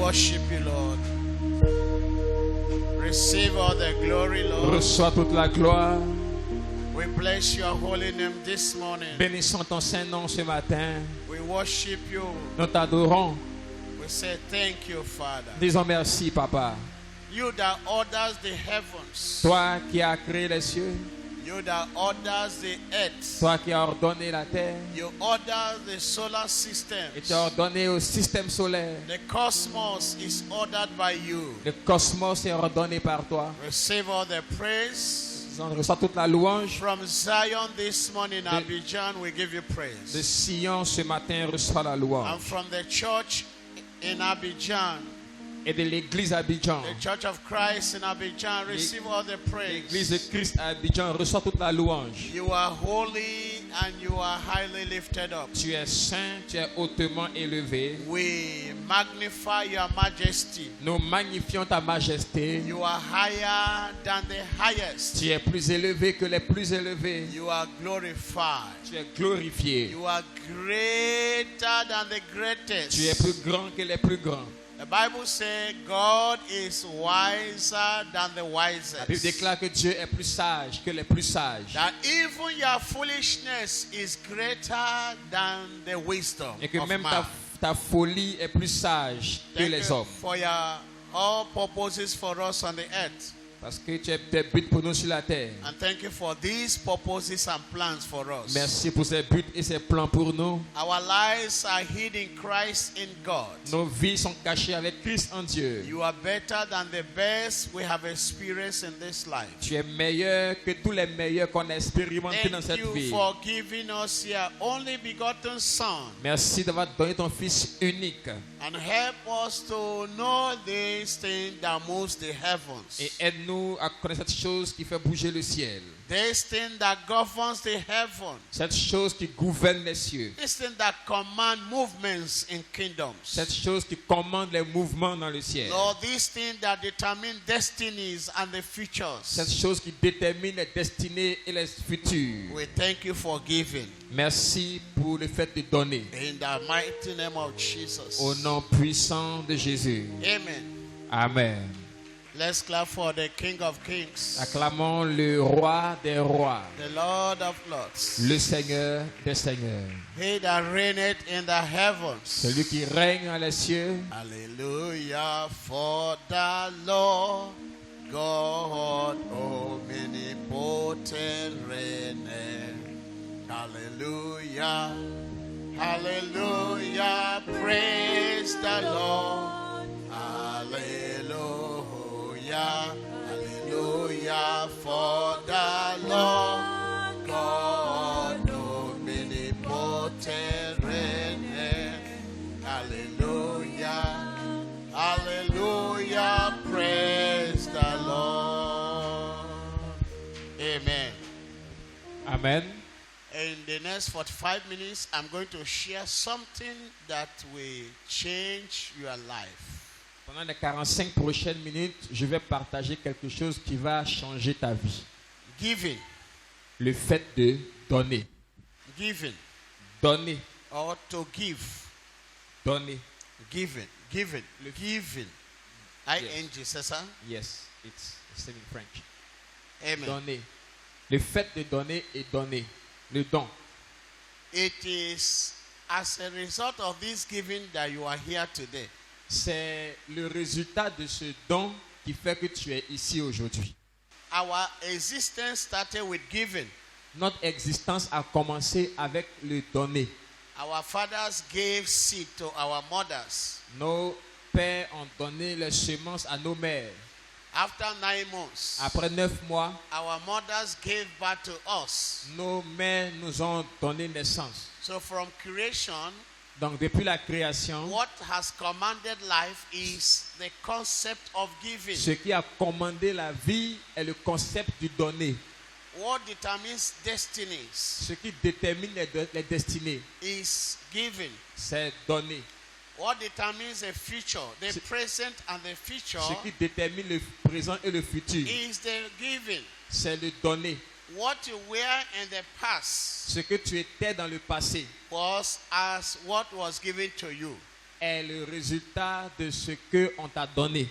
worship you, Lord. Receive all the glory, Lord. Reçois toute la gloire. We bless your holy name this morning. Bénissons ton saint nom ce matin. We worship you. Nous t'adorons. We say thank you, Father. Disons merci, Papa. You that orders the heavens. Toi qui as créé les cieux. You that orders the earth. Toi qui as ordonné la terre. You order the solar system. Et tu as ordonné au système solaire. The cosmos is ordered by you. Le cosmos est ordonné par toi. Receive all the praise. On reçoit toute la louange. From Zion this morning, Abidjan, we give you praise. De Sion ce matin reçoit la louange. And from the church in Abidjan, Et de l'église Abidjan. the Church of Christ in Abidjan, receive all the L'église de praise. Christ à Abidjan reçoit toute la louange. You are holy and you are highly lifted up. Tu es saint, tu es hautement élevé. We magnify your majesty. Nous magnifions ta majesté. You are higher than the highest. Tu es plus élevé que les plus élevés. You are glorified. Tu es glorifié. You are greater than the greatest. Tu es plus grand que les plus grands. The Bible says God is wiser than the La Bible wisest. déclare que Dieu est plus sage que les plus sages. That even your foolishness is greater than the wisdom Et que of même man. ta folie est plus sage que Thank les you hommes. for your all purposes for us on the earth. Parce que tu es tes buts pour nous sur la terre. And thank you for these purposes and plans for us. Merci pour ces buts et ces plans pour nous. Our lives are hid in Christ in God. Nos vies sont cachées avec Christ en Dieu. You are better than the best we have experienced in this life. Tu es meilleur que tous les meilleurs qu'on a expérimentés dans Thank cette you vie. for giving us your only begotten Son Merci d'avoir donné ton Fils unique. and help us to know this thing that moves the heavens. Et aide-nous à connaître cette chose qui fait bouger le ciel. This thing that governs the heavens. Cette chose qui gouverne les cieux. This thing that commands movements in kingdoms. Cette chose qui commande les mouvements dans le ciel. Lord, this thing that determines destinies and the futures. Cette chose qui détermine les destinées et les futurs. We thank you for giving. Merci pour le fait de donner. In the mighty name of Jesus. Au nom puissant de Jésus. Amen. Amen. Let's clap for the King of Kings, Acclamons le roi des rois, the Lord of Lords, le Seigneur des seigneurs. He that reigneth in the heavens. Celui qui règne dans les cieux. Hallelujah, for the Lord God omnipotent reigneth. Hallelujah, hallelujah, praise the Lord. Hallelujah, hallelujah, for the Lord God omnipotent reigneth. Hallelujah, hallelujah, praise the Lord. Amen. Amen. In the next 45 minutes, I'm going to share something that will change your life. Pendant les 45 prochaines minutes, je vais partager quelque chose qui va changer ta vie. Giving, Le fait de donner. giving, Donner. or to give. Donner. Giving, giving, giving. ING, c'est ça? Yes, it's said in French. Amen. Donner. Le fait de donner et donner. Le don. It is as a result of this giving that you are here today. C'est le résultat de ce don qui fait que tu es ici aujourd'hui. Our existence started with giving. Notre existence a commencé avec le donner. Our fathers gave seed to our mothers. Nos pères ont donné les semences à nos mères. After 9 months, Après 9 mois, our mothers gave birth to us. nos mères nous ont donné naissance. So from creation, Donc depuis la création, what has commanded life is the concept of giving. ce qui a commandé la vie est le concept du donner. What determines destinies Ce qui détermine les destinées, is giving. c'est donner. What determines the future, the present and the future, Ce qui détermine le présent et le futur, is the giving. c'est le donner. What you were in the past Ce que tu étais dans le passé was as what was given to you. est le résultat de ce que on t'a donné.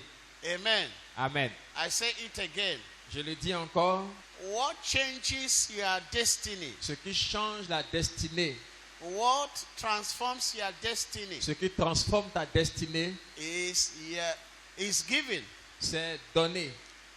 Amen. Amen. I say it again. Je le dis encore, What changes your destiny? ce qui change la destinée, What transforms your destiny ce qui transforme ta destinée, is giving. c'est donner.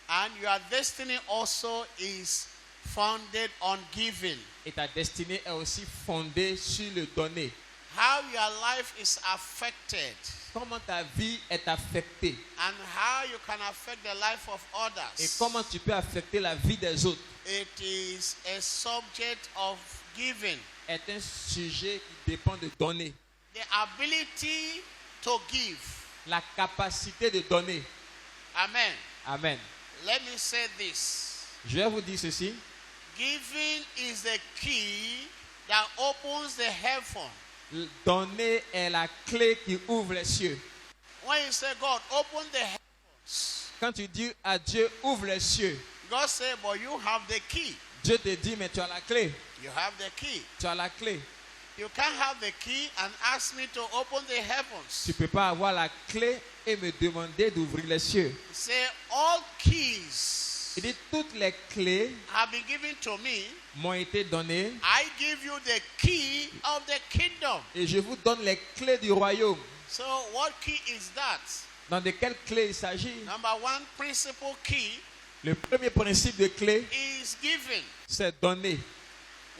And your destiny also is founded on giving. Et ta destinée est aussi fondée sur le donner. How your life is affected Comment ta vie est affectée and how you can affect the life of et others. comment tu peux affecter la vie des autres It is a subject of giving. est un sujet qui dépend de donner. The ability to give. La capacité de donner. Amen. Amen. Let me say this. Je vais vous dire ceci. Giving is the key that opens the heaven. Donner est la clé qui ouvre les cieux. When you say, God, open the heavens, Quand tu dis à Dieu, ouvre les cieux, God say, but you have the key. Dieu te dit, mais tu as la clé. You have the key. Tu as la clé. You can't have the key and ask me to open the heavens. Tu ne peux pas avoir la clé et me demander d'ouvrir les cieux. Say, all keys Il dit, toutes les clés have been given to me. m'ont été données I give you the key of the kingdom. et je vous donne les clés du royaume. So what key is that? Dans de quelles clés il s'agit? Number one principal key Le premier principe de clé, is giving. c'est donner.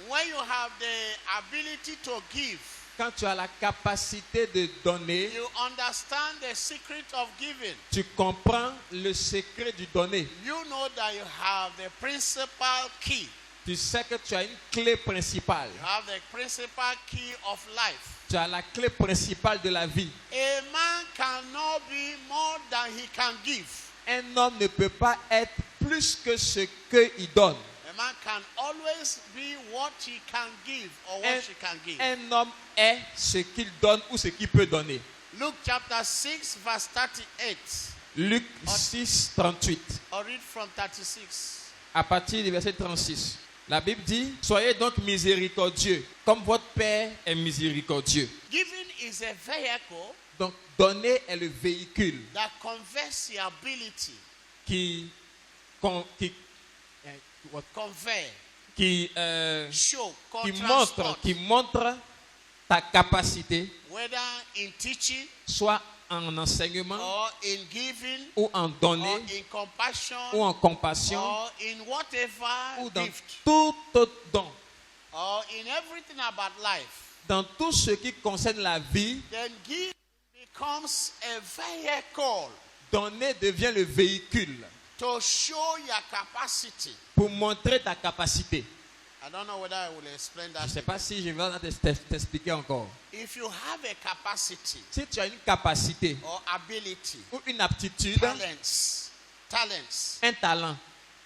When you have the ability to give, Quand tu as la capacité de donner, you understand the secret of giving. tu comprends le secret du donner. You know that you have the principal key. Tu sais que tu as une clé principale. You have the principal key of life. Tu as la clé principale de la vie. A man cannot be more than he can give. Un homme ne peut pas être plus que ce qu'il donne. A man can always be what he can give or what she can give. Un homme est ce qu'il donne ou ce qu'il peut donner. Luke chapter 6 verse 38. Luc 6, 38. Or read from 36. À partir du verset 36. La Bible dit, soyez donc miséricordieux, comme votre Père est miséricordieux. Giving is a vehicle Donc, donner est le véhicule that conveys your ability. qui Show, montre ta capacité, whether in teaching soit en enseignement or in giving ou en donner or in compassion ou en compassion or in whatever ou dans gift tout autre don. or in everything about life. Dans tout ce qui concerne la vie, Then giving becomes a vehicle donner devient le véhicule to show your capacity. pour montrer ta capacité. I don't know whether I will explain Je that. ne sais pas si je vais t'expliquer encore. If you have a capacity Si tu as une capacité or ability, ou une aptitude, talents, un talent,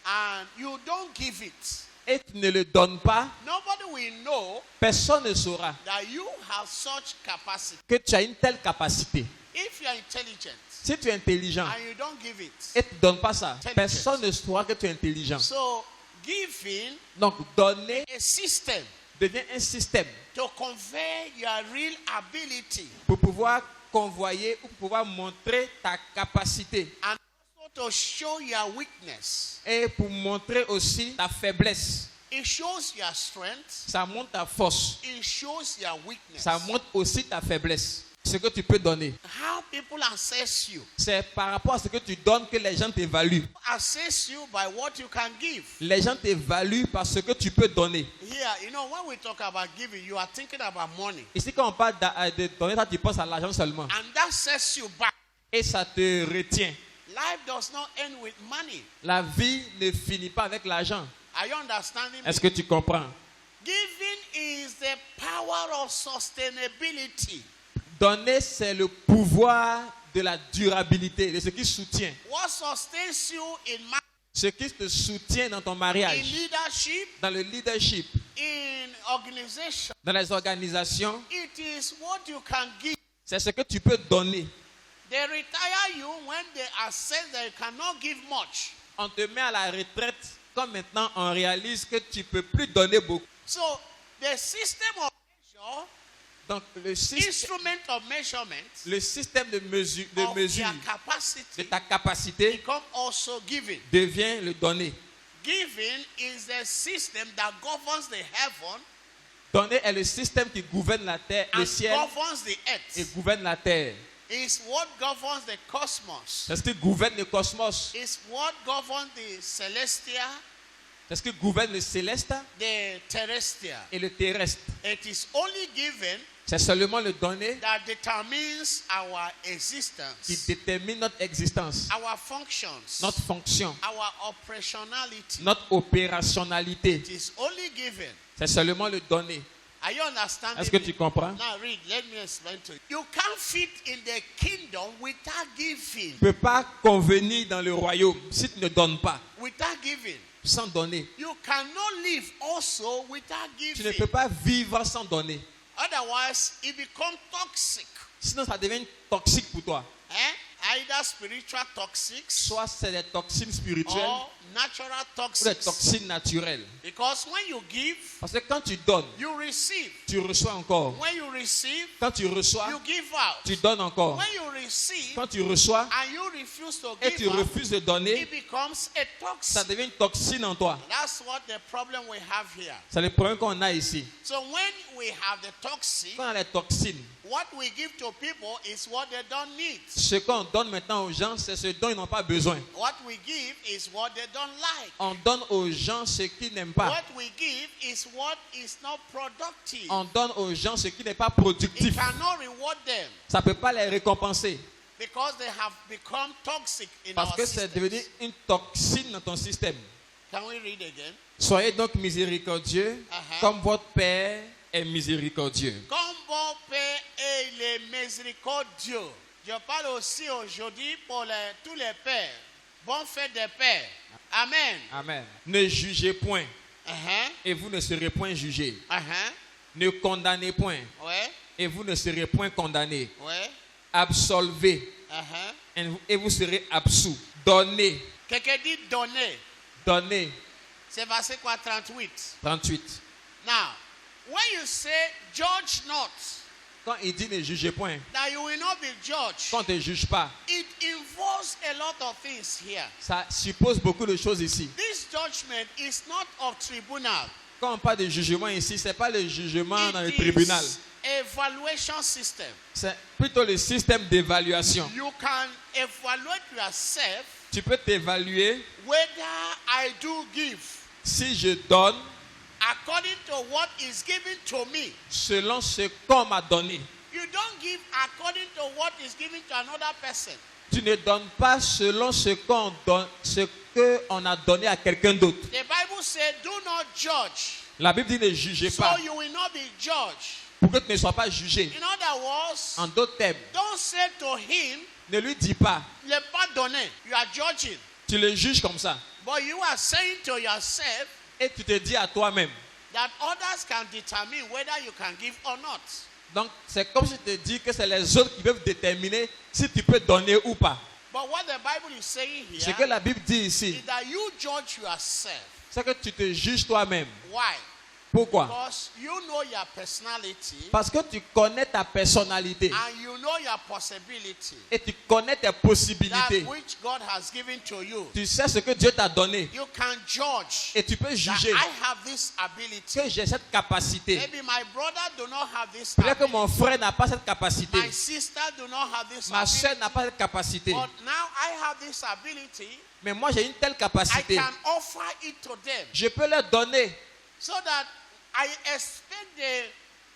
and you don't give it, et tu ne le donnes pas, nobody will know personne ne saura that you have such capacity. que tu as une telle capacité. If you are intelligent Si tu es intelligent and you don't give it, et tu ne donnes pas ça, personne ne saura que tu es intelligent. so giving Donc, donner a system devient un système to convey your real ability pour pouvoir convoyer ou pour pouvoir montrer ta capacité and also to show your weakness. et pour montrer aussi ta faiblesse. It shows your strength. Ça montre ta force. It shows your weakness. Ça montre aussi ta faiblesse. Ce que tu peux donner. How people assess you. C'est par rapport à ce que tu donnes que les gens t'évaluent. Assess you by what you can give. Les gens t'évaluent par ce que tu peux donner. Here, you know, when we talk about giving, you are thinking about money. Ici, quand on parle de donner, ça, tu penses à l'argent seulement. And that sets you back. Et ça te retient. Life does not end with money. La vie ne finit pas avec l'argent. Are you understanding me? Est-ce que tu comprends? Giving is the power of sustainability. Donner, c'est le pouvoir de la durabilité, de ce qui soutient. What sustains you in Ce qui te soutient dans ton in mariage, leadership, dans le leadership, in organization, dans les organisations, it is what you can give. c'est ce que tu peux donner. They retire you when they assess that you cannot give much. On te met à la retraite quand maintenant on réalise que tu ne peux plus donner beaucoup. So the system of measure Donc, le instrument of measurement système de mesure of their de capacity ta capacité become also giving. devient le donner. Giving is the system that governs the heaven Donner est le système qui gouverne la terre, le and ciel governs the et earth. gouverne la terre. It's what governs the cosmos. C'est ce qui gouverne le cosmos. It's what governs the celestial, C'est ce qui gouverne le céleste the terrestrial. et le terrestre. It is only given C'est seulement le donner that determines our qui existence, détermine notre existence, our functions, notre fonction, our operationality. notre opérationnalité. It is only given. C'est seulement le donner. Are you understanding Est-ce que me? tu comprends? Now read, let me explain to you. You can't fit in the kingdom without giving. Tu ne peux pas convenir dans le royaume si tu ne donnes pas, Without giving. sans donner. You cannot live also without Tu ne giving. peux pas vivre sans donner. Otherwise, it becomes toxic. Sinon, ça devient toxique pour toi. Either spiritual toxics Soit c'est des toxines spirituelles or natural ou des toxics. toxines naturelles. Because when you give, Parce que quand tu donnes, you receive. tu reçois encore. When you receive, Quand tu reçois, you give out. tu donnes encore. When you receive Quand tu reçois and you refuse to et tu give out, refuses de donner, it becomes a ça toxic. devient une toxine en toi. That's what the problem we have here. C'est le problème qu'on a ici. So when we have the toxic, Quand on a les toxines, what we give to people is what they don't need. ce qu'on donne maintenant aux gens, c'est ce dont ils n'ont pas besoin. What we give is what they don't like. On donne aux gens ce qu'ils n'aiment pas. What we give is what is not productive. On donne aux gens ce qui n'est pas It productif. cannot reward them Ça ne peut pas les récompenser. because they have become toxic in Parce our que c'est devenu systems. une toxine dans ton système. Can we read again? Soyez donc miséricordieux comme votre Père est miséricordieux. Comme bon Père et les miséricordieux. Je parle aussi aujourd'hui pour tous les pères. Bonne fête des pères. Amen. Amen. Ne jugez point Uh-huh. et vous ne serez point jugés. Uh-huh. Ne condamnez point Ouais. et vous ne serez point condamnés. Ouais. Absolvez Uh-huh. et vous serez absous. Donnez, Quelqu'un dit donner. donnez. C'est verset quoi? 38. 38. Now, when you say judge not, Quand il dit ne jugez point, that you will not be judged, quand on ne te juge pas, it involves a lot of things here. ça suppose beaucoup de choses ici. This judgment is not of tribunal. Quand on parle de jugement ici, ce n'est pas le jugement dans le It tribunal. is evaluation system. C'est plutôt le système d'évaluation. You can evaluate yourself Tu peux t'évaluer whether I do give si je donne according to what is given to me. selon ce qu'on m'a donné. You don't give according to what is given to another person. Tu ne donnes pas selon ce qu'on donne, ce qu'on a donné à quelqu'un d'autre. The Bible said, do not judge, La Bible dit ne jugez so pas you will not be judged. pour que tu ne sois pas jugé. In other words, En d'autres termes, don't say to him, ne lui dis pas, le pas donné. You are judging. tu le juges comme ça. But you are saying to yourself Et tu te dis à toi-même. that others can determine whether you can give or not. Donc, c'est comme si tu te dis que c'est les autres qui peuvent déterminer si tu peux donner ou pas. But what the Bible is saying Ce here que la Bible dit ici, is that you judge yourself. c'est que tu te juges toi-même. Why? Pourquoi? Because you know your personality Parce que tu connais ta personnalité and you know your possibility. et tu connais tes possibilités. That which God has given to you. Tu sais ce que Dieu t'a donné You can judge et tu peux that juger I have this ability. que j'ai cette capacité. Maybe my brother do not have this Peut-être que ability. mon frère n'a pas cette capacité. My sister do not have this Ma ability. soeur n'a pas cette capacité. But now I have this ability. Mais moi, j'ai une telle I capacité. can offer it to them Je peux leur donner so that I expect the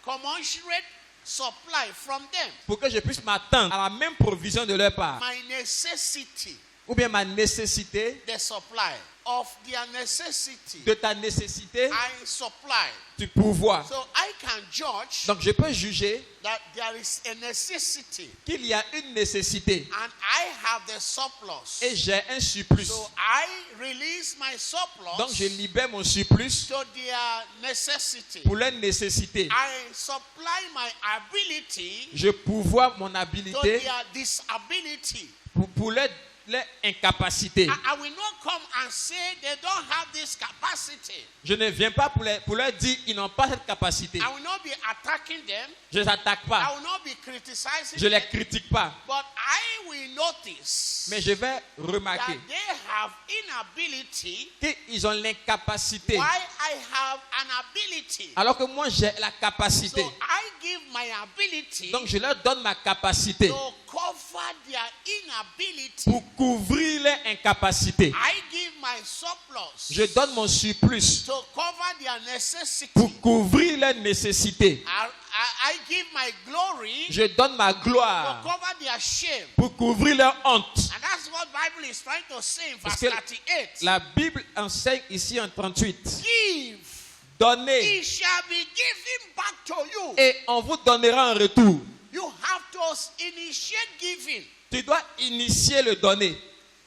commensurate supply from them. pour que je puisse m'attendre à la même provision de leur part. My necessity, Ou bien ma nécessité, the supply of their necessity, de ta nécessité, I supply. du pouvoir. So I can judge Donc je peux juger that there is a necessity qu'il y a une nécessité and I have the surplus. Et j'ai un surplus. So I release my surplus Donc je libère mon surplus to their necessity. pour leurs nécessités. I supply my ability Je pourvois mon to habilité their disability. pour leur incapacité. I will not come and say they don't have this capacity. Je ne viens pas pour leur dire ils n'ont pas cette capacité. I will not be attacking them. Je ne les attaque I pas. will not be criticizing Je ne les them. critique pas. But I will notice Mais je vais that remarquer they have inability qu'ils ont l'incapacité. while I have an ability. Alors que moi j'ai la capacité. So I give my ability Donc je leur donne ma capacité to cover their inability. pour couvrir leur incapacité. I give my surplus Je donne mon surplus to cover their necessity. pour couvrir leurs nécessités. I give my glory Je donne ma to gloire cover their shame. pour couvrir leur honte. And that's what Bible is trying to say in Parce verse que 38. la Bible enseigne ici en 38. Give, Donnez it shall be given back to you. et on vous donnera en retour. You have to initiate giving. Tu dois initier le donner.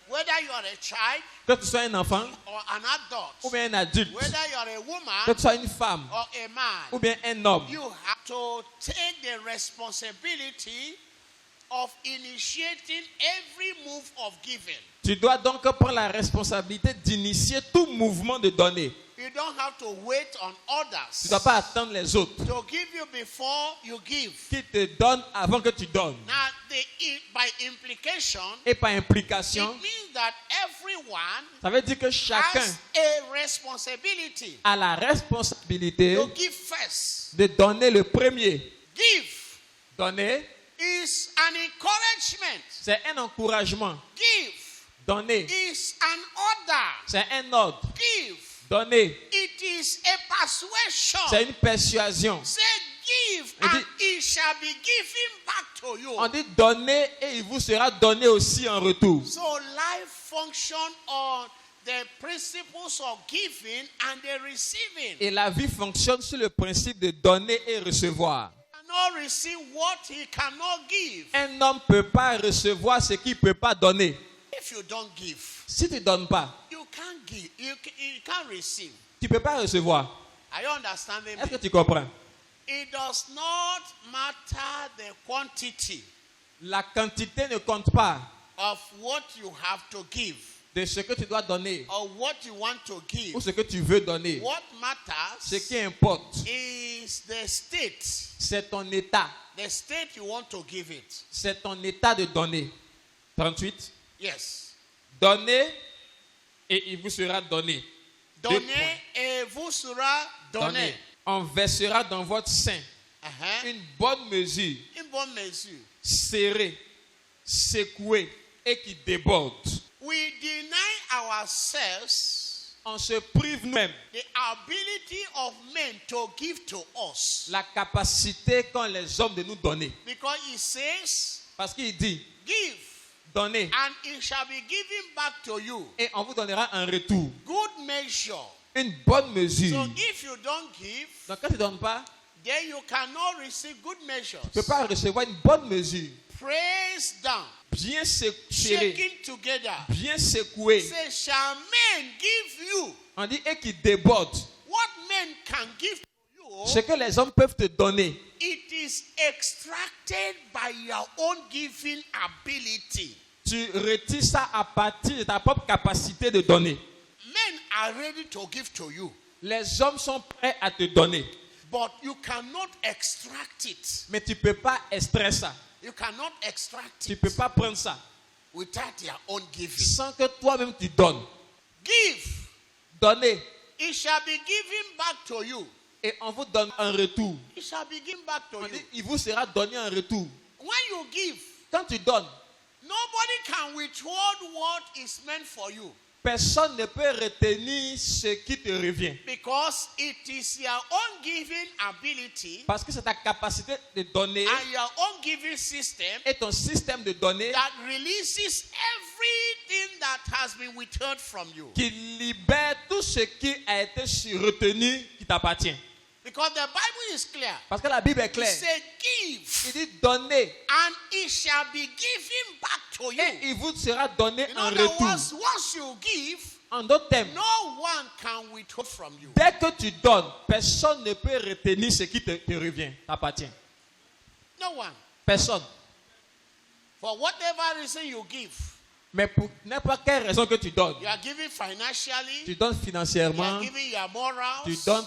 Whether you are a child Que tu sois un enfant or an adult, ou bien un adulte. whether you are a Que woman tu sois une femme or a man, ou bien un homme. you have to take the responsibility of initiating every move of giving. Tu dois donc prendre la responsabilité d'initier tout mouvement de donner. You don't have to wait on Tu others ne dois pas attendre les autres to give you before you give. qui te donnent avant que tu donnes. Now, by implication, Et par it implication, means that everyone ça veut dire que chacun has a responsibility a la responsabilité to give first. de donner le premier. Give Donner, is an encouragement. c'est un encouragement. Give Donner, is an order. c'est un ordre. Give, Donner, it is a persuasion. c'est une persuasion. Say give On and dit- it shall be given back to you. On dit donner et il vous sera donné aussi en retour. So life function on the principles of giving and the receiving. Et la vie fonctionne sur le principe de donner et recevoir. Cannot receive what he cannot give. Un homme ne peut pas recevoir ce qu'il ne peut pas donner. If you don't give, Si tu ne donnes pas, you can't give. You can't receive. tu ne peux pas recevoir. Are you understanding Est-ce que me? tu comprends? It does not matter the quantity La quantité ne compte pas of what you have to give de ce que tu dois donner or what you want to give. ou ce que tu veux donner. What matters Ce qui importe, is the state. c'est ton état. The state you want to give it. C'est ton état de donner. 38. Yes. Donnez et il vous sera donné. Deux Donnez points. et vous sera donné. Donnez. On versera dans votre sein une bonne mesure, Une bonne mesure. serrée, secouée et qui déborde. We deny ourselves On se prive nous-mêmes the ability of men to give to us. la capacité qu'ont les hommes de nous donner. Because he says, Parce qu'il dit, give, donnez and it shall be given back to you. et on vous donnera un retour. Good measure. Une bonne So mesure. if you don't give, Donc quand tu ne donnes pas, then you cannot receive good measures. tu ne peux pas recevoir une bonne mesure. Praise down. Bien serrée, Shaking together. bien secouée. Say, shall men give you On dit et qui déborde. what men can give to you? Ce que les hommes peuvent te donner, It is extracted by your own giving ability. tu retires ça à partir de ta propre capacité de donner. Men are ready to give to you, Les hommes sont prêts à te donner, but you cannot extract it. mais tu ne peux pas extraire ça. You cannot extract Tu ne it peux pas prendre ça without their own giving. sans que toi-même tu donnes. Give, Donner it shall be given back to you. et on vous donne un retour. It shall be given back to On you. dit, il vous sera donné un retour. When you give, Quand tu donnes, nobody can withhold what is meant for you, personne ne peut retenir ce qui te revient. because it is your own giving ability Parce que c'est ta capacité de donner and your own giving system et ton système de donner that releases everything that has been withheld from you. qui libère tout ce qui a été retenu qui t'appartient. Because the Bible is clear. Parce que la Bible est It claire. says, give, Il dit donnez and it shall be given back to you. et il vous sera donné In en other retour. words, once you give, En d'autres termes, no one can withhold from you. dès que tu donnes, personne ne peut retenir ce qui te revient, t'appartient. No one. Personne. For whatever reason you give, Mais pour n'importe quelle raison que tu donnes, you are giving financially, tu donnes you financièrement, are giving your morals, tu donnes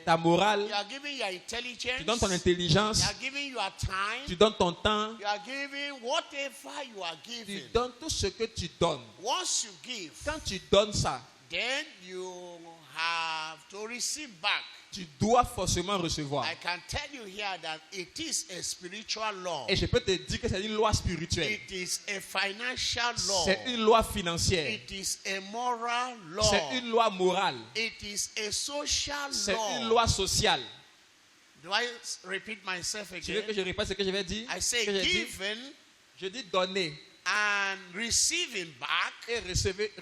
ta morale, you are giving your intelligence, tu donnes ton intelligence, you are giving your time, tu donnes ton temps, you are giving whatever you are tu giving. donnes tout ce que tu donnes. Once you give, Quand tu donnes ça, then you have to receive back. tu dois forcément recevoir. I can tell you here that it is a spiritual law. Et je peux te dire que c'est une loi spirituelle. It is a financial law. C'est une loi financière. It is a moral law. C'est une loi morale. It is a social C'est une law. loi sociale. Do I repeat myself Tu veux que again? je répète ce que je vais dire? I say Que j'ai dit? given Je dis donner and receiving back et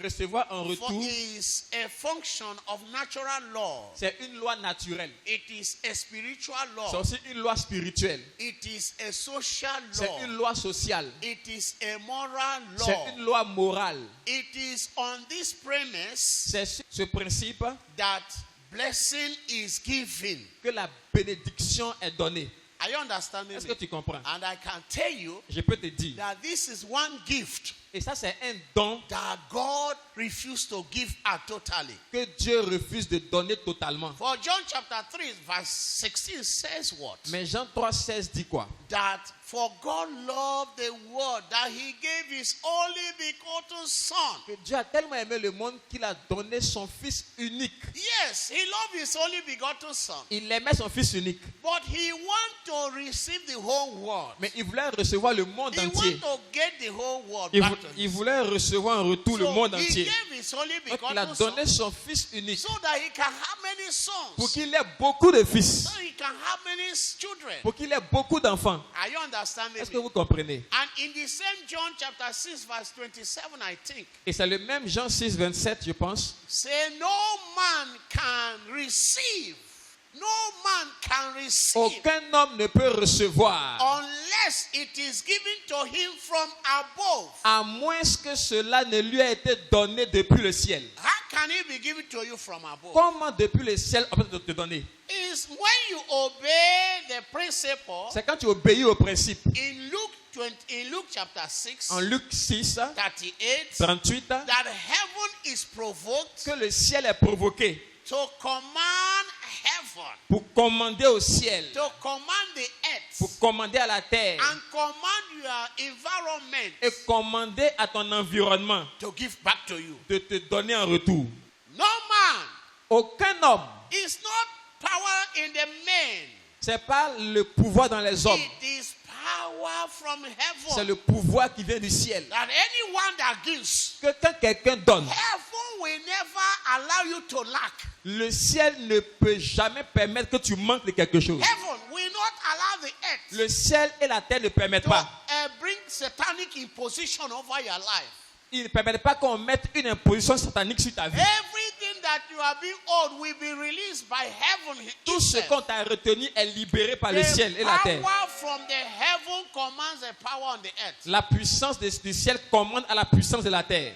recevoir en for retour. is a function of natural law. C'est une loi naturelle. It is a spiritual C'est law. aussi une loi spirituelle. It is a social C'est law. une loi sociale. It is a moral C'est law. une loi morale. It is on this premise C'est sur ce principe that blessing is given. que la bénédiction est donnée. Are you understanding Est-ce que me? tu comprends? And I can tell you Je peux te dire. that this is one gift Et ça, c'est un don that God refused to give out totally. que Dieu refuse de donner totalement. For John chapter 3 verse 16 says what? Mais Jean 3,16 dit quoi? That for God loved the world that he gave his only begotten son. Que Dieu a tellement aimé le monde qu'il a donné son Fils unique. Yes, he loved his only begotten son. Il aimait son Fils unique. But he wanted to receive the whole world. Mais il voulait recevoir le monde He entier. wanted to get the whole world Il, back vou- to il him. voulait recevoir en retour le monde So he entier. gave his only Donc il a begotten son donné son Fils unique so that he can have many pour sons. qu'il ait beaucoup de fils, So he can have many children. pour qu'il ait beaucoup d'enfants. Are you understanding Est-ce que me? vous comprenez? And in the same John chapter 6 verse 27, I think, Et c'est le même Jean 6, 27, je pense. say no man can receive. No man can receive Aucun homme ne peut recevoir unless it is given to him from above. à moins que cela ne lui ait été donné depuis le ciel. How can it be given to you from above? Comment depuis le ciel on peut te donner? Is when you obey the principle C'est quand tu obéis au principe. in Luke chapter 6, En Luc 6, 38, 38, that heaven is provoked que le ciel est provoqué to command heaven, pour commander au ciel, to command the earth, pour commander à la terre and command your environment et commander à ton environnement to give back to you. de te donner en retour. No man Aucun homme, is not power in the man. c'est pas le pouvoir dans les hommes, It is power from c'est heaven. le pouvoir qui vient du ciel. That anyone that gives, Que quand quelqu'un donne, heaven will never allow you to lack. le ciel ne peut jamais permettre que tu manques de quelque chose. Heaven will not allow the earth Le ciel et la terre ne permettent to pas. bring satanic imposition over your life. Ils ne permettent pas qu'on mette une imposition satanique sur ta vie. Everything that you are being owed will be released by heaven Tout ce itself. qu'on t'a retenu est libéré par le ciel et la terre. Power from the heaven commands the power on the earth. La puissance du ciel commande à la puissance de la terre.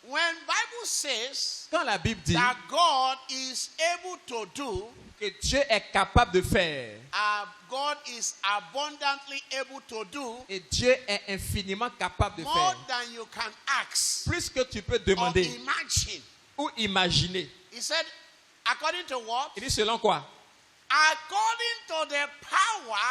When Bible says Quand la Bible dit that God is able to do, que Dieu est capable de faire God is abundantly able to do et Dieu est infiniment capable de more faire, than you can ask plus que tu peux or demander imagine. ou imaginer. He said, according to what? Il dit selon quoi? According to the power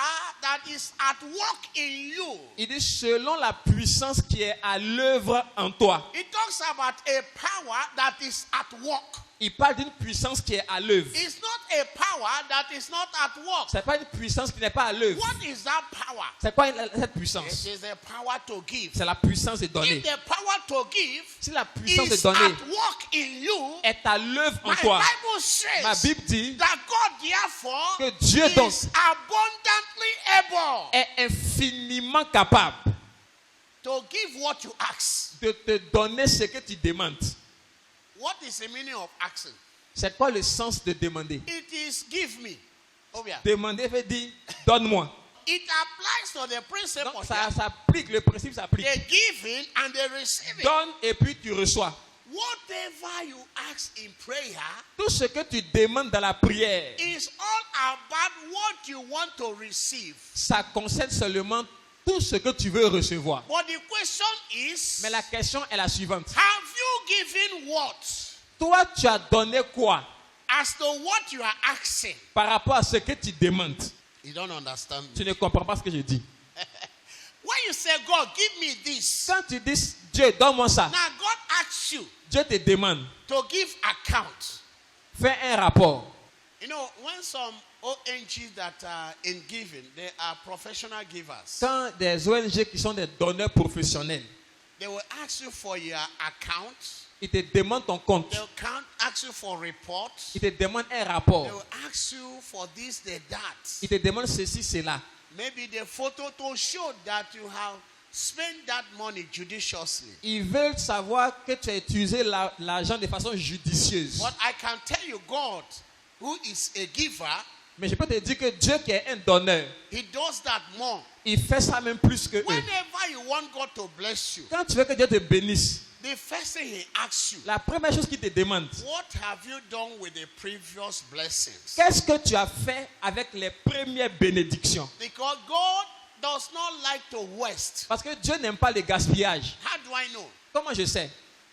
that is at work in you. Il dit selon la puissance qui est à l'œuvre en toi. It talks about a power that is at work. Il parle d'une puissance qui est à l'œuvre. It's not a power that is not at work. Ce n'est pas une puissance qui n'est pas à l'œuvre. What is that power? C'est quoi cette It puissance? is the power to give. C'est la puissance de donner. If the power to give Si la puissance de is donner at work in you, est à l'œuvre en my toi, Bible ma says Bible dit that God therefore que Dieu donc is abundantly able est infiniment capable to give what you ask. de te donner ce que tu demandes. What is the meaning of asking? C'est quoi le sens de demander? It is give me. Oh yeah. Demander veut dire donne-moi. It applies to the principle. Donc ça s'applique, le principe s'applique. They give in and they receive it. Donne et puis tu reçois. Whatever you ask in prayer Tout ce que tu demandes dans la prière, is all about what you want to receive. ça concerne seulement tout ce que tu veux recevoir. But the question is, Mais la question est la suivante. have you given what Toi, tu as donné quoi as to what you are asking? par rapport à ce que tu demandes? You don't understand me. Tu ne comprends pas ce que je dis. When you say, God, give me this, Quand tu dis, Dieu, donne-moi ça, now God asks you Dieu te demande, to give account. fais un rapport. You know, when some ONGs that are in giving, they are professional givers. Quand des ONG qui sont des donneurs professionnels, They will ask you for your account. ils te demandent ton compte. They will ask you for reports. Ils te demandent un They rapport. will ask you for this, that. Ils te demandent ceci, cela. Maybe the photo to show that you have spent that money judiciously. Ils veulent savoir que tu as utilisé l'argent de façon judicieuse. But I can tell you, God, who is a giver, Mais je peux te dire que Dieu qui est un donneur, He does that more. il fait ça même plus que eux. Whenever you want God to bless you, Quand tu veux que Dieu te bénisse, the first thing He asks you, la première chose qu'il te demande, what have you done with the previous blessings? qu'est-ce que tu as fait avec les premières bénédictions? Because God does not like to waste. Parce que Dieu n'aime pas le gaspillage. How do I know? Comment je sais?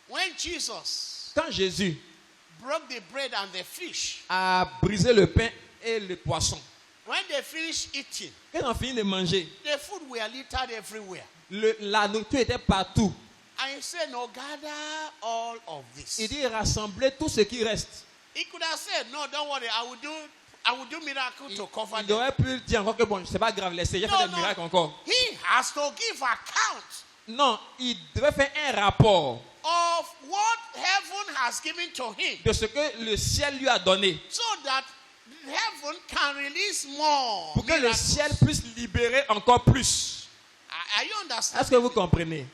When Jesus Quand Jésus broke the bread and the fish, a brisé le pain et le poisson, when they finished eating, quand on finit de manger, the food were littered everywhere. la nourriture était partout. And He said, no, gather all of this. Il dit rassembler tout ce qui reste. He could have said, no, don't worry, I will do miracle to cover Il them. aurait pu dire encore que bon, c'est pas grave, laissez, j'ai fait des miracles encore. He has to give account Non, il devait faire un rapport of what heaven has given to him, de ce que le ciel lui a donné. so that heaven can release more Pour que le miracles. ciel puisse libérer encore plus. Are you understand? Est-ce que vous comprenez?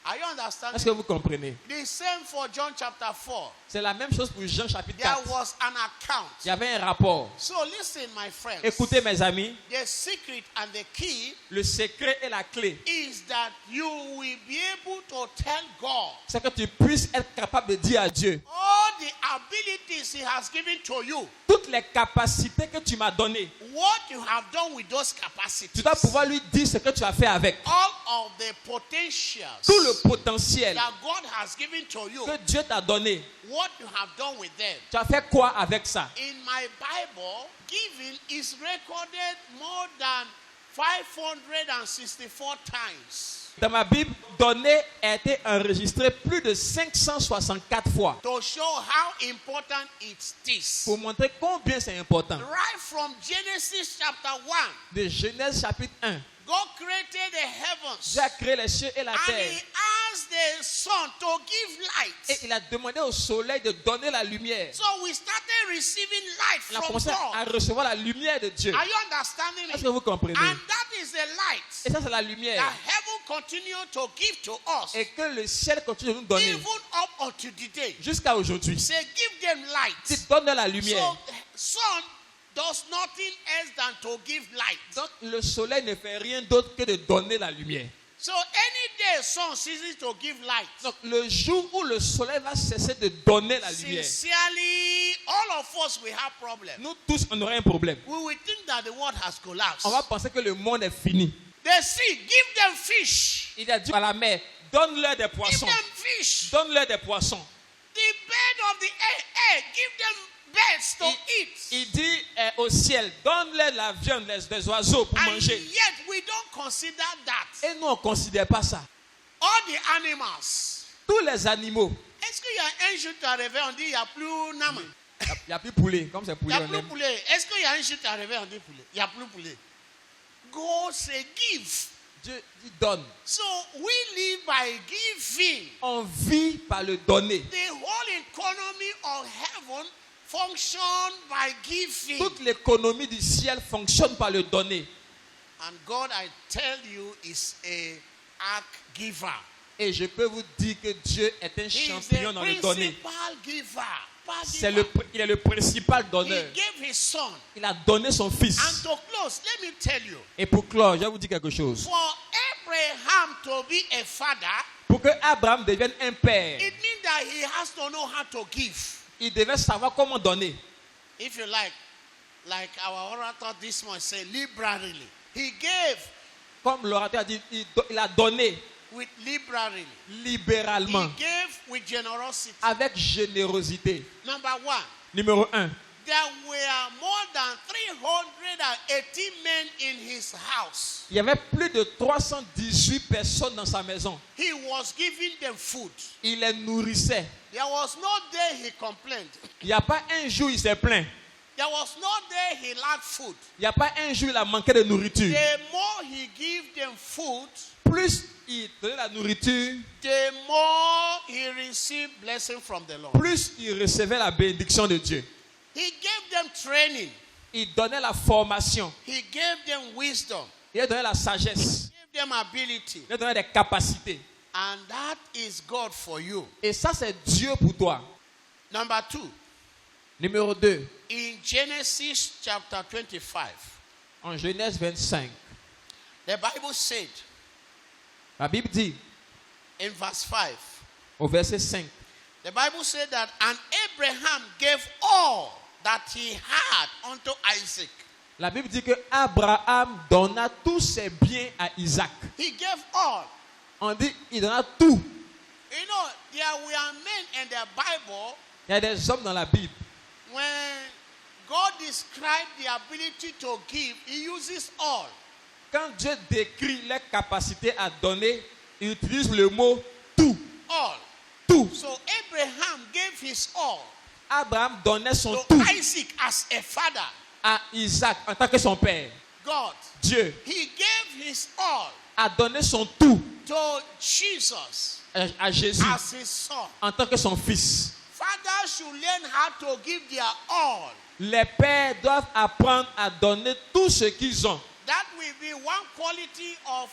Are you understand? Est-ce que vous comprenez? The same for John chapter 4. C'est la même chose pour Jean chapitre There 4. was an account. Il y avait un rapport. So listen, my friends. Écoutez mes amis, The secret and the key le secret et la clé, is that you will be able to tell God c'est que tu puisses être capable de dire à Dieu all the abilities He has given to you, toutes les capacités que tu m'as données. what you have done with those capacities, Tu dois pouvoir lui dire ce que tu as fait avec. all of the potentials Tout le potentiel that God has given to you, que Dieu t'a donné. what you have done with them. Tu as fait quoi avec ça? In my Bible, giving is recorded more than 564 times Dans ma Bible, donner a été enregistré plus de 564 fois to show how important it is. pour montrer combien c'est important. Right from Genesis chapter 1, De Genèse chapitre 1, God created the heavens Dieu a créé les cieux et la and terre. He asked the sun to give Et light. il a demandé au soleil de donner la lumière. So we started receiving light Il a from commencé à God. recevoir la lumière de Dieu. Are you understanding Est-ce me? que vous comprenez? And that is the light Et ça, c'est la that lumière. heaven continue to give to us, Et que le ciel continue de nous donner even up unto today. jusqu'à aujourd'hui. Say, give them light. Dites, donne-leur la lumière. So, sun does nothing else than to give light. Donc, le soleil ne fait rien d'autre que de donner la lumière. So, any day sun ceases to give light. Donc, le jour où le soleil va cesser de donner la lumière, Sincerely, all of us will have problems. nous tous, on aura un problème. We will think that the world has collapsed. On va penser que le monde est fini. The sea, give them fish. Il a dit à la mer, donne-leur des Give poissons. them fish. Donne-leur des poissons. The bird of the air, give them birds to eat. Il dit au ciel, donne-leur la viande, des oiseaux pour And manger. yet we don't consider that. Et nous, on ne considère pas ça. All the animals. Tous les animaux, Est-ce qu'il y a un jour qui est arrivé, on dit il n'y a plus nama? il n'y a plus poulet, comme c'est Il poulet, n'y a on plus aime. poulet. Est-ce qu'il y a un jour qui est arrivé, on dit poulet? Il n'y a plus poulet. God say give. Dieu dit donne. So we live by giving. On vit par le donner. The whole economy of heaven function by giving. Toute l'économie du ciel fonctionne par le donner. And God, I tell you, is a ark giver. Et je peux vous dire que Dieu est un He is champion the dans le donner. principal giver. principal il giver. est le principal He donneur. gave his son. Il a donné son And fils. to close, let me tell you, Et pour clore, je vais vous dire quelque chose. for Abraham to be a father, Pour que Abraham devienne un père, it means that he has to know how to give. il devait savoir comment donner. If you like our orator this morning say liberally. He gave Comme l'orateur a dit, il a donné with liberally. libéralement, He gave with generosity. avec générosité. Number one, Numéro 1. there were more than 380 men in his house. Il y avait plus de 318 personnes dans sa maison. He was giving them food. Il les nourrissait. There was no day he complained. Il n'y a pas un jour il s'est plaint. There was no day he lacked food. Il n'y a pas un jour il a manqué de nourriture. The more he gave them food, Plus il donnait la nourriture, the more he received blessing from the Lord. plus il recevait la bénédiction de Dieu. He gave them training. Il donnait la formation. He gave them wisdom. Il donnait la sagesse. He gave them ability. Il donnait des capacités. And that is God for you. Et ça, c'est Dieu pour toi. Number two, Numéro 2. in Genesis chapter 25, En Genèse 25. the Bible said La Bible dit, in verse 5, au verset 5, the Bible said that, and Abraham gave all that he had unto Isaac. la Bible dit que Abraham donna tous ses biens à Isaac. He gave all. On dit, il donna tout. You know, there were men in the Bible Il y a des hommes dans la Bible. when God described the ability to give, he uses all. Quand Dieu décrit les capacités à donner, il utilise le mot tout. All. Tout. So Abraham gave his all Abraham donnait son to tout Isaac as a father. à Isaac en tant que son père. God, Dieu he gave his all a donné son tout to Jesus à Jésus as his son. en tant que son fils. Fathers should learn how to give their all. Les pères doivent apprendre à donner tout ce qu'ils ont. That will be one quality of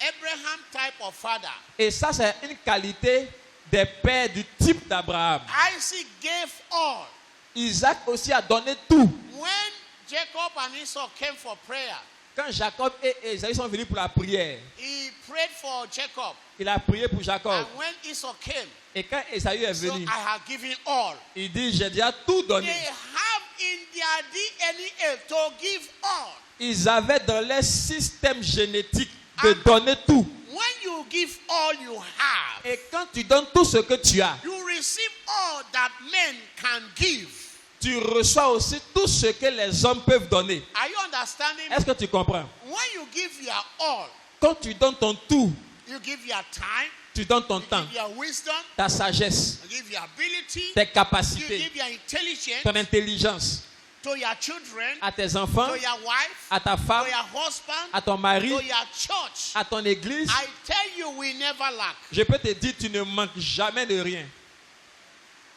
Abraham type of father. Et ça, c'est une qualité des pères du type d'Abraham. Isaac gave all. Isaac aussi a donné tout. When Jacob and Esau came for prayer, Quand Jacob et Esaü sont venus pour la prière, he prayed for Jacob. il a prié pour Jacob. And when Esau came, Et quand Esaü est so venu, I have given all. il dit, j'ai déjà tout They donné. have in their DNA to give all. Ils avaient dans leur système génétique de donner tout. When you give all you have, Et quand tu donnes tout ce que tu as, you receive all that men can give. tu reçois aussi tout ce que les hommes peuvent donner. Are you understanding? Est-ce que tu comprends? When you give your all, Quand tu donnes ton tout, you give your time, tu donnes ton you temps, give your wisdom, ta sagesse, you give your ability, tes you capacités, give your intelligence ton intelligence to your children, à tes enfants, to your wife, à ta femme, to your husband, à ton mari, to your church. à ton église. I tell you, we never lack. Je peux te dire, tu ne manques jamais de rien.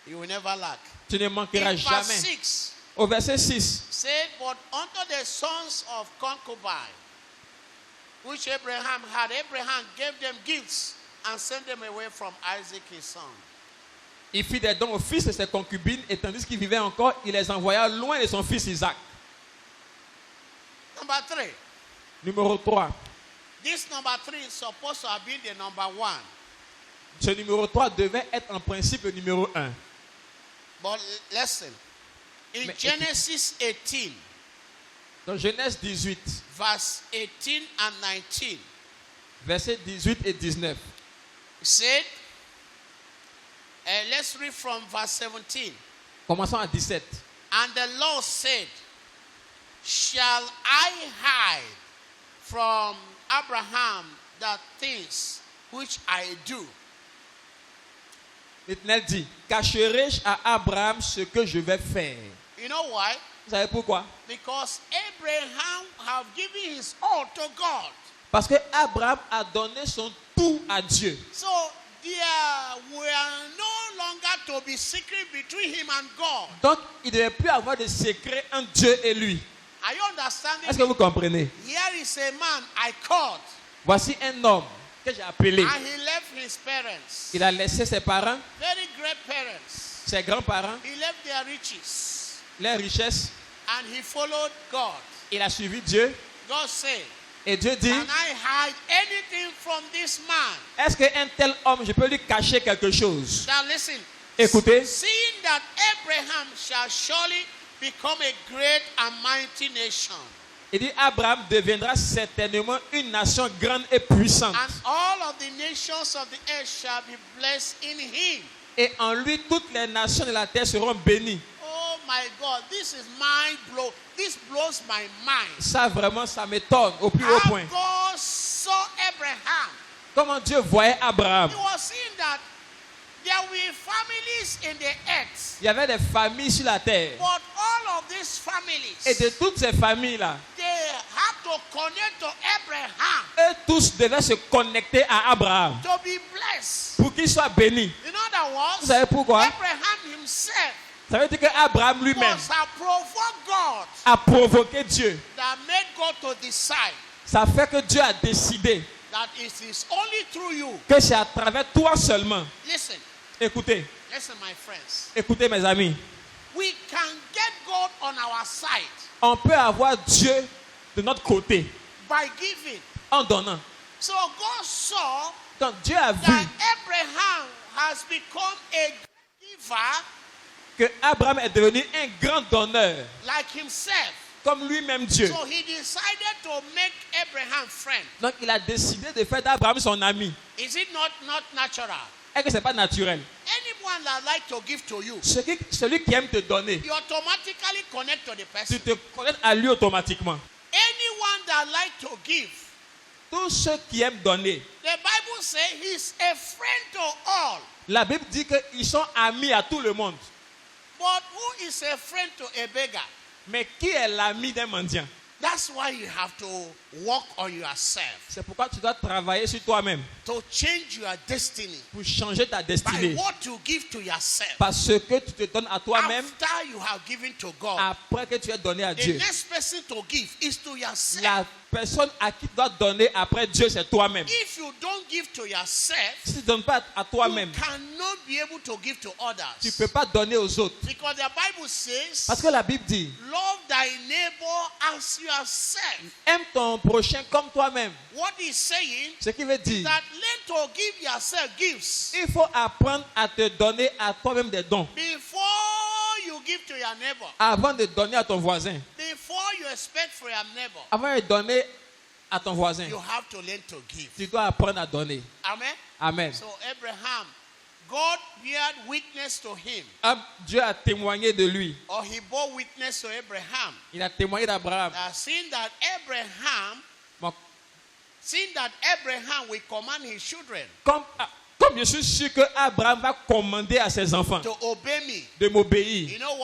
You will never lack. Tu ne manqueras In verse jamais. 6, Au verset 6, said, but unto the sons of concubine, which Abraham had, Abraham gave them gifts and sent them away from Isaac his son. il fit des dons au fils de ses concubines, et tandis qu'il vivait encore, il les envoya loin de son fils Isaac. Number 3. Numéro 3. This number 3 is supposed to have been the number 1. Ce numéro 3 devait être en principe le numéro 1. But listen, in Mais Genesis 18, Dans Genèse 18, verse 18 and 19, versets 18 et 19. it said, let's read from verse 17. Commençons à 17. And the Lord said, shall I hide from Abraham the things which I do? L'Éternel dit, cacherai-je à Abraham ce que je vais faire? You know why? Vous savez pourquoi? Because Abraham have given his all to God. Parce que Abraham a donné son tout à Dieu. So there were no longer to be secret between him and God. Donc, il ne devait plus avoir de secret entre Dieu et lui. Are you understanding? Est-ce que vous comprenez? Here is a man I called, Voici un homme que j'ai appelé. and he left his parents, Il a laissé ses parents, very great parents, ses grands-parents, he left their riches leurs richesses, and he followed God. il a suivi Dieu. God said, Et Dieu dit, can I hide anything from this man? est-ce qu'un tel homme, je peux lui cacher quelque chose? Now listen. Écoutez, Seeing that Abraham shall surely become a great and mighty nation, il dit, Abraham deviendra certainement une nation grande et puissante. and all of the nations of the earth shall be blessed in him. Et en lui, toutes les nations de la terre seront bénies. Oh my God, this is mind blow. This blows my mind. Ça, vraiment, ça m'étonne au plus haut How point. God saw Abraham. Comment Dieu voyait Abraham? He was seeing that there were families in the earth, Il y avait des familles sur la terre. but all of these families, Et de toutes ces familles-là, they have to connect to Abraham eux tous devaient se connecter à Abraham to be blessed. pour qu'il soit béni. In other Vous words, savez pourquoi? Abraham himself Ça veut dire qu'Abraham lui-même must have provoked God a provoqué Dieu. that made God to decide Ça fait que Dieu a décidé that it is only through you. que c'est à travers toi seulement. Listen, Écoutez, listen, my friends. écoutez mes amis. We can get God on our side On peut avoir Dieu de notre côté by giving. en donnant. So God saw Donc Dieu a vu that Abraham has become a giver que Abraham est devenu un grand donneur, like himself. comme lui-même Dieu. So he decided to make Abraham friend. Donc il a décidé de faire d'Abraham son ami. Is it not natural? Est-ce que ce n'est pas naturel? Anyone that like to give to you, Celui qui aime te donner, you automatically connect to the tu person. te connectes à lui automatiquement. Anyone that like to give, Tous ceux qui aiment donner, the Bible says he's a friend to all. la Bible dit qu'ils sont amis à tout le monde. But who is a friend to a beggar? Mais qui est l'ami d'un mendiant? That's why you have to work on yourself C'est pourquoi tu dois travailler sur toi-même to change your destiny pour changer ta by destinée. what you give to yourself. Parce que tu te donnes à toi-même After you have given to God, après que tu es donné à the Dieu. next person to give is to yourself. La personne à qui tu dois donner après Dieu, c'est toi-même. If you don't give to yourself, Si tu ne donnes pas à you toi-même, cannot be able to give to tu ne others. peux pas donner aux autres. Because the Bible says, Parce que la Bible dit, love thy neighbor as yourself. aime ton prochain comme toi-même. What he's saying Ce qui veut is dire, that learn to give yourself gifts il faut apprendre à te donner à toi-même des dons before you give to your neighbor. avant de donner à ton voisin. Before you expect for your neighbor, Avant de donner à ton voisin, you have to learn to give. tu dois apprendre à donner. Amen. Amen. So Abraham, God bear witness to him, Dieu a témoigné de lui. or he bore witness to Abraham. Il a témoigné d'Abraham. Seeing that Bon, Abraham will command his children comme je suis sûr que Abraham va commander à ses enfants to obey me. de m'obéir. You know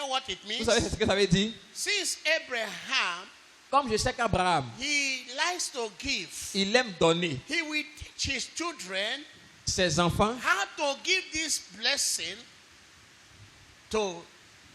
what it Vous means? savez ce que ça veut dire? Since Abraham, Comme je sais qu'Abraham, he likes to give, il aime donner he will teach his children ses enfants how to give this blessing to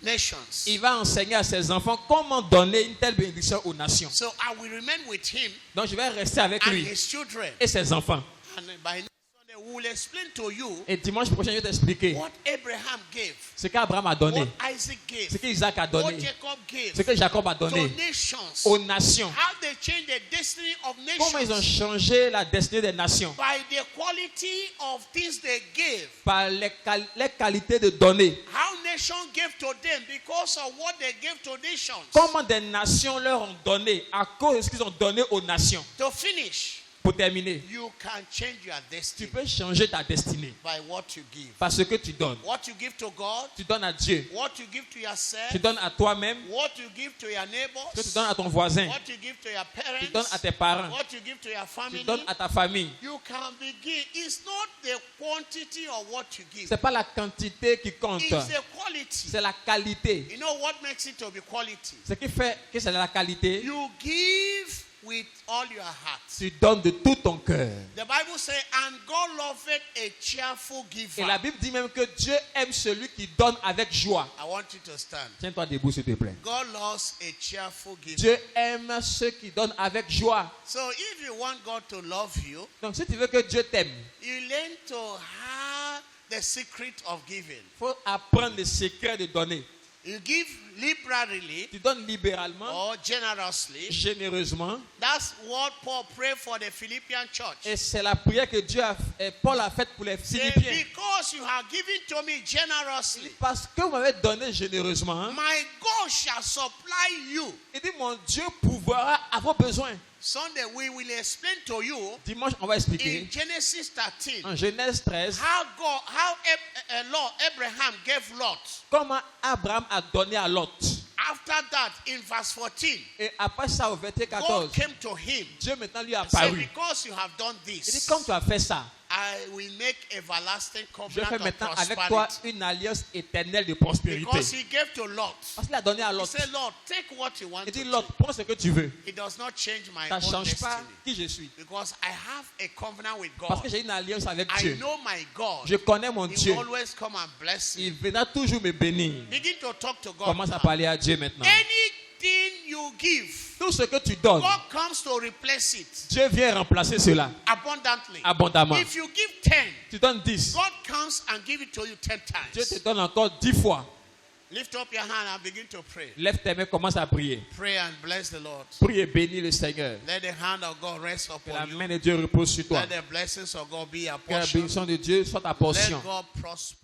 nations. il va enseigner à ses enfants comment donner une telle bénédiction aux nations. So I will remain with him Donc je vais rester avec and lui his children. et ses enfants. And by next Sunday, we will explain to you Et dimanche prochain, je vais t'expliquer what Abraham gave, ce qu'Abraham a donné, what Isaac gave, ce qu'Isaac a what donné, Jacob gave ce que Jacob a to donné nations. aux nations. How they change the destiny of Comment ils ont nations changé la destinée des nations by the quality of things they gave. par les qualités de donner. How nations gave to them because of what they gave to nations. Comment des nations leur ont donné à cause de ce qu'ils ont donné aux nations. To finish, Pour terminer, you can change your tu destiny peux changer ta destinée by what you give. parce que tu donnes. What you give to God, Tu donnes à Dieu, what you give to yourself, tu donnes à toi-même, what you give to your ce que tu neighbors, donnes à ton voisin, what you give to your tu donnes à parents, tes parents, what you give to your tu family. donnes à ta famille. You can begin. It's not the quantity of what you give. C'est pas la quantité qui compte, It's the quality. c'est la qualité. You know what makes it to be quality? Ce qui fait que c'est la qualité, You give with all your heart. tu donnes de tout ton cœur. The Bible says, and God loveth a cheerful giver. Et la Bible dit même que Dieu aime celui qui donne avec joie. I want you to stand. Tiens-toi debout s'il te plaît. God loves a cheerful giver. Dieu aime ceux qui donnent avec joie. So if you want God to love you, Donc si tu veux que Dieu t'aime, you learn to have the secret of giving. Il faut apprendre le secret de donner. You give liberally Tu donnes libéralement, or generously. généreusement. That's what Paul prayed for the Philippian church. Et c'est la prière que Paul a faite pour les Say, Philippiens. because you have given to me generously, Parce que vous m'avez donné généreusement, hein, my God shall supply you. il dit mon Dieu pourvoira à vos besoins. Sunday we will explain to you Dimanche, on va expliquer in Genesis 13 en Genèse 13 how Abraham gave Lot. comment Abraham a donné à Lot. After that, in verse 14, Et après ça, au verset God 14, came to him. Dieu maintenant lui a Say, apparu. because you have done Il dit, this, comme tu as fait ça, I will make everlasting je fais covenant of maintenant avec toi prosperity. une alliance éternelle de prospérité. Because he gave to Lot. Parce qu'il a donné à He Lot. said, Lord, take what you want Il dit, to Lot, take. prends ce que tu veux. It does not change my Ça own ne change pas destiny. qui je suis. Because I have a covenant with Parce que God. j'ai une alliance avec I Dieu. know my God. Je connais mon He Dieu. will always come and bless Il me. viendra toujours me bénir. Begin to talk to God. Commence à now. parler à Dieu maintenant. Anything you give, Tout ce que tu donnes, God comes to replace it Dieu vient remplacer cela abundantly. abondamment. If you give 10, Tu donnes 10. God comes and give it to you 10 Dieu te times. donne encore 10 fois. Lift up your hand and begin to pray. Lève tes mains, commence à prier. Pray and bless the Lord. Prie et bénis le Seigneur. Let the hand of God rest Que la upon you. main de Dieu repose sur toi. Let the blessings of God be a Que la portion. bénédiction de Dieu soit ta Let portion. God prosper.